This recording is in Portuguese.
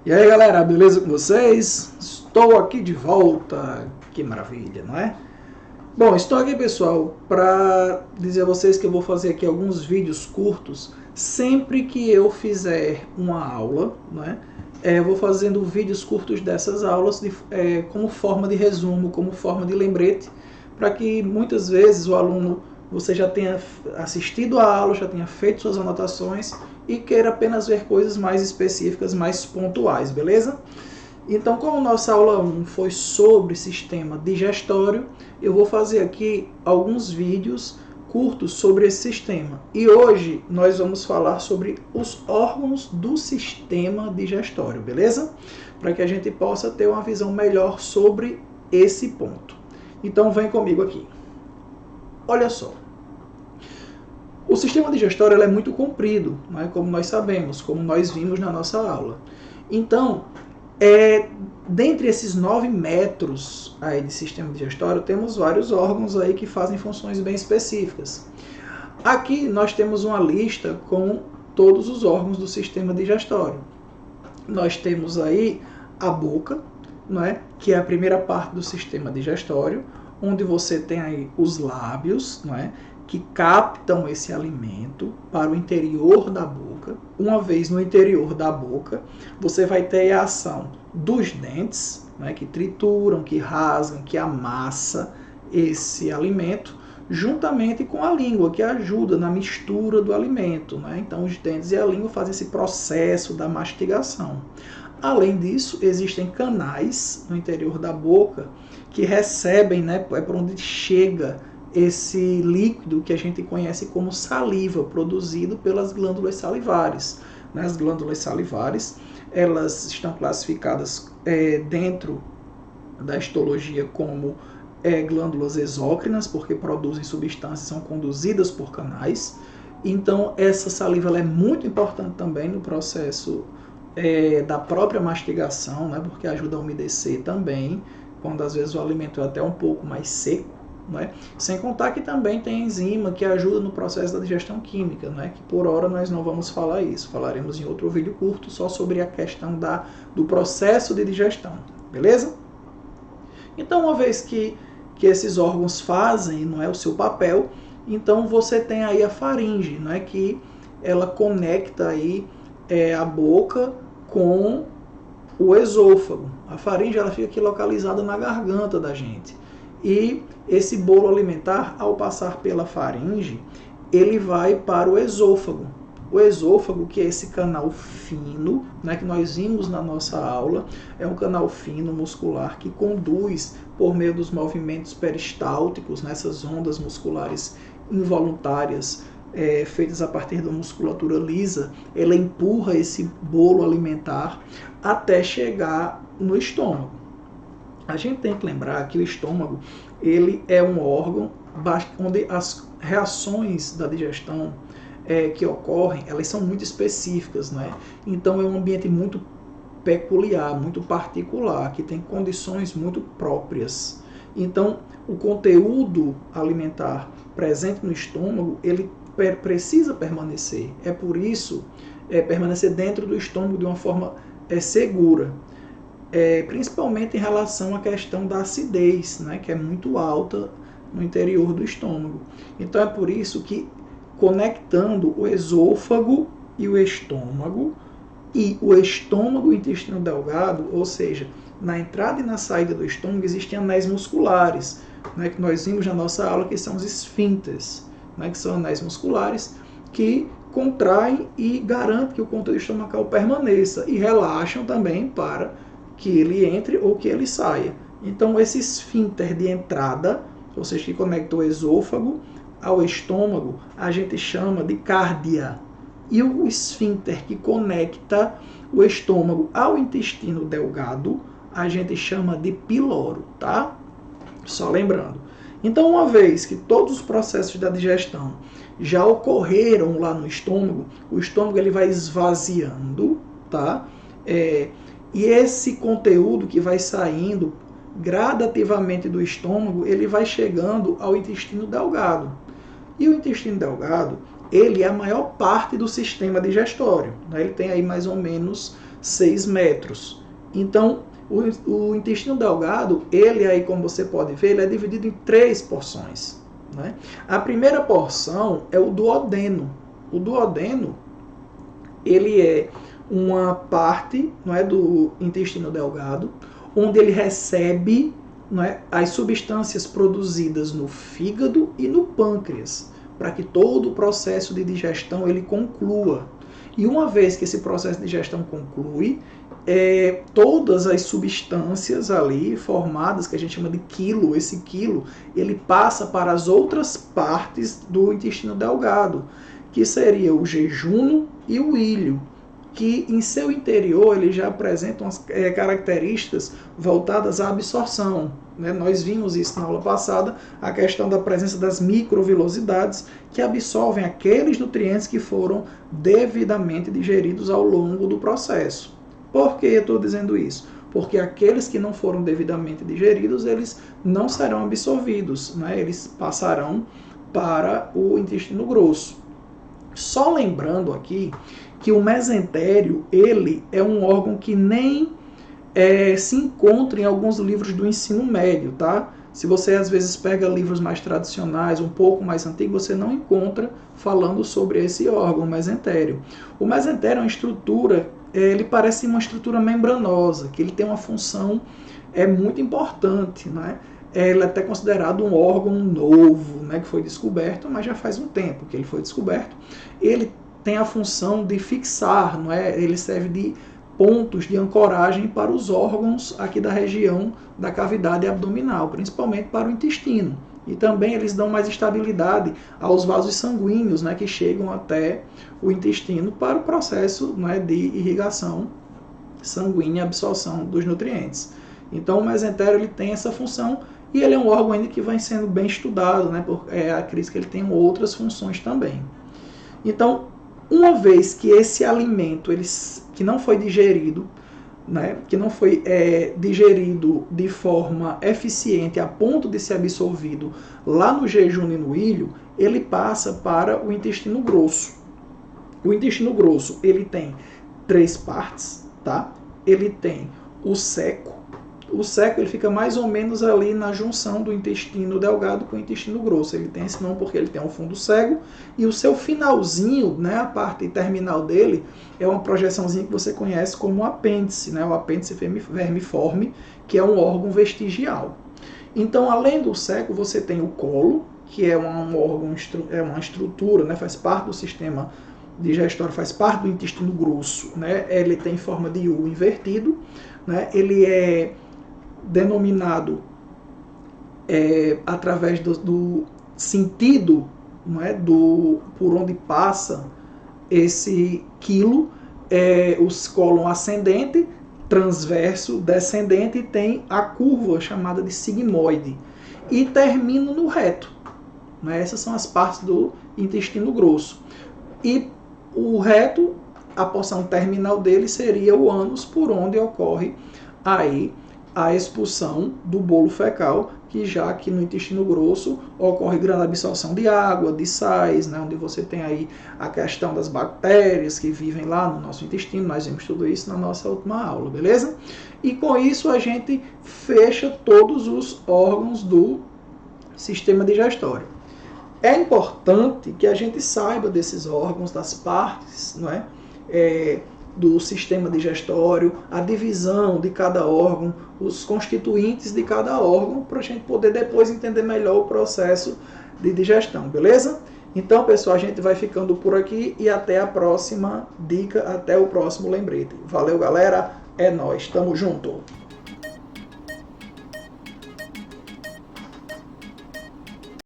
E aí galera, beleza com vocês? Estou aqui de volta, que maravilha, não é? Bom, estou aqui pessoal para dizer a vocês que eu vou fazer aqui alguns vídeos curtos sempre que eu fizer uma aula, né? Eu vou fazendo vídeos curtos dessas aulas como forma de resumo, como forma de lembrete, para que muitas vezes o aluno, você já tenha assistido a aula, já tenha feito suas anotações e queira apenas ver coisas mais específicas, mais pontuais, beleza? Então, como nossa aula 1 foi sobre sistema digestório, eu vou fazer aqui alguns vídeos curtos sobre esse sistema. E hoje nós vamos falar sobre os órgãos do sistema digestório, beleza? Para que a gente possa ter uma visão melhor sobre esse ponto. Então, vem comigo aqui. Olha só. O sistema digestório é muito comprido, né, como nós sabemos, como nós vimos na nossa aula. Então, dentre esses 9 metros aí de sistema digestório, temos vários órgãos aí que fazem funções bem específicas. Aqui nós temos uma lista com todos os órgãos do sistema digestório. Nós temos aí a boca, né, que é a primeira parte do sistema digestório, onde você tem aí os lábios, né, que captam esse alimento para o interior da boca. Uma vez no interior da boca, você vai ter a ação dos dentes, né, que trituram, que rasgam, que amassa esse alimento, juntamente com a língua, que ajuda na mistura do alimento, né? Então, os dentes e a língua fazem esse processo da mastigação. Além disso, existem canais no interior da boca que recebem, né, por onde chega esse líquido que a gente conhece como saliva, produzido pelas glândulas salivares. As glândulas salivares, elas estão classificadas dentro da histologia como glândulas exócrinas, porque produzem substâncias, são conduzidas por canais. Então, essa saliva ela é muito importante também no processo da própria mastigação, né, porque ajuda a umedecer também, quando às vezes o alimento é até um pouco mais seco. Né? Sem contar que também tem enzima que ajuda no processo da digestão química, né? Que por hora nós não vamos falar isso, falaremos em outro vídeo curto só sobre a questão do processo de digestão, beleza? Então, uma vez que esses órgãos fazem, não é, o seu papel, então você tem aí a faringe, não é, que ela conecta aí a boca com o esôfago. A faringe ela fica aqui localizada na garganta da gente. E esse bolo alimentar, ao passar pela faringe, ele vai para o esôfago. O esôfago, que é esse canal fino, né, que nós vimos na nossa aula, é um canal fino muscular que conduz por meio dos movimentos peristálticos, nessas ondas musculares involuntárias feitas a partir da musculatura lisa, ela empurra esse bolo alimentar até chegar no estômago. A gente tem que lembrar que o estômago ele é um órgão onde as reações da digestão que ocorrem, elas são muito específicas, né? Então é um ambiente muito peculiar, muito particular, que tem condições muito próprias. Então o conteúdo alimentar presente no estômago, ele precisa permanecer. É por isso permanecer dentro do estômago de uma forma segura. Principalmente em relação à questão da acidez, né, que é muito alta no interior do estômago. Então é por isso que, conectando o esôfago e o estômago e o intestino delgado, ou seja, na entrada e na saída do estômago existem anéis musculares, né, que nós vimos na nossa aula, que são os esfíncteres, né, que são anéis musculares que contraem e garantem que o conteúdo estomacal permaneça e relaxam também para que ele entre ou que ele saia. Então, esse esfíncter de entrada, ou seja, que conecta o esôfago ao estômago, a gente chama de cárdia. E o esfíncter que conecta o estômago ao intestino delgado, a gente chama de piloro, tá? Só lembrando. Então, uma vez que todos os processos da digestão já ocorreram lá no estômago, o estômago ele vai esvaziando, tá? E esse conteúdo que vai saindo gradativamente do estômago, ele vai chegando ao intestino delgado. E o intestino delgado, ele é a maior parte do sistema digestório. Ele tem aí mais ou menos 6 metros. Então, o intestino delgado, ele aí, como você pode ver, ele é dividido em 3 porções. Né? A primeira porção é o duodeno. O duodeno, ele é uma parte, não é, do intestino delgado, onde ele recebe, não é, as substâncias produzidas no fígado e no pâncreas, para que todo o processo de digestão ele conclua. E uma vez que esse processo de digestão conclui, todas as substâncias ali formadas, que a gente chama de quilo, esse quilo, ele passa para as outras partes do intestino delgado, que seria o jejunum e o íleo, que em seu interior ele já apresentam as características voltadas à absorção. Né? Nós vimos isso na aula passada, a questão da presença das microvilosidades, que absorvem aqueles nutrientes que foram devidamente digeridos ao longo do processo. Por que eu estou dizendo isso? Porque aqueles que não foram devidamente digeridos, eles não serão absorvidos, né? Eles passarão para o intestino grosso. Só lembrando aqui que o mesentério, ele é um órgão que nem se encontra em alguns livros do ensino médio, tá? Se você às vezes pega livros mais tradicionais, um pouco mais antigos, você não encontra falando sobre esse órgão, o mesentério. O mesentério é uma estrutura, ele parece uma estrutura membranosa, que ele tem uma função muito importante, né? Ele é até considerado um órgão novo, né, que foi descoberto, mas já faz um tempo que ele foi descoberto. Ele tem a função de fixar, não é? Ele serve de pontos de ancoragem para os órgãos aqui da região da cavidade abdominal, principalmente para o intestino. E também eles dão mais estabilidade aos vasos sanguíneos, né, que chegam até o intestino para o processo, né, de irrigação sanguínea e absorção dos nutrientes. Então o mesentério ele tem essa função e ele é um órgão ainda que vai sendo bem estudado, né, porque acredito que ele tem outras funções também. Então, uma vez que esse alimento que não foi digerido, né, que não foi digerido de forma eficiente a ponto de ser absorvido lá no jejum e no íleo, ele passa para o intestino grosso. O intestino grosso ele tem 3 partes, tá? Ele tem o seco. O seco ele fica mais ou menos ali na junção do intestino delgado com o intestino grosso. Ele tem esse nome porque ele tem um fundo cego e o seu finalzinho, né, a parte terminal dele, é uma projeçãozinha que você conhece como o apêndice, né, o apêndice vermiforme, que é um órgão vestigial. Então, além do seco, você tem o colo, que é um órgão, uma estrutura, né, faz parte do sistema digestório, faz parte do intestino grosso, né, ele tem forma de U invertido, né, ele é denominado através do sentido, não é, por onde passa esse quilo, os cólon ascendente, transverso, descendente, e tem a curva chamada de sigmoide e termina no reto. Né? Essas são as partes do intestino grosso. E o reto, a porção terminal dele seria o ânus, por onde ocorre aí a expulsão do bolo fecal, que já aqui no intestino grosso ocorre grande absorção de água, de sais, né, onde você tem aí a questão das bactérias que vivem lá no nosso intestino. Nós vimos tudo isso na nossa última aula, beleza? E com isso a gente fecha todos os órgãos do sistema digestório. É importante que a gente saiba desses órgãos, das partes, não é? Do sistema digestório, a divisão de cada órgão, os constituintes de cada órgão, para a gente poder depois entender melhor o processo de digestão, beleza? Então, pessoal, a gente vai ficando por aqui e até a próxima dica, até o próximo lembrete. Valeu, galera, é nóis, tamo junto!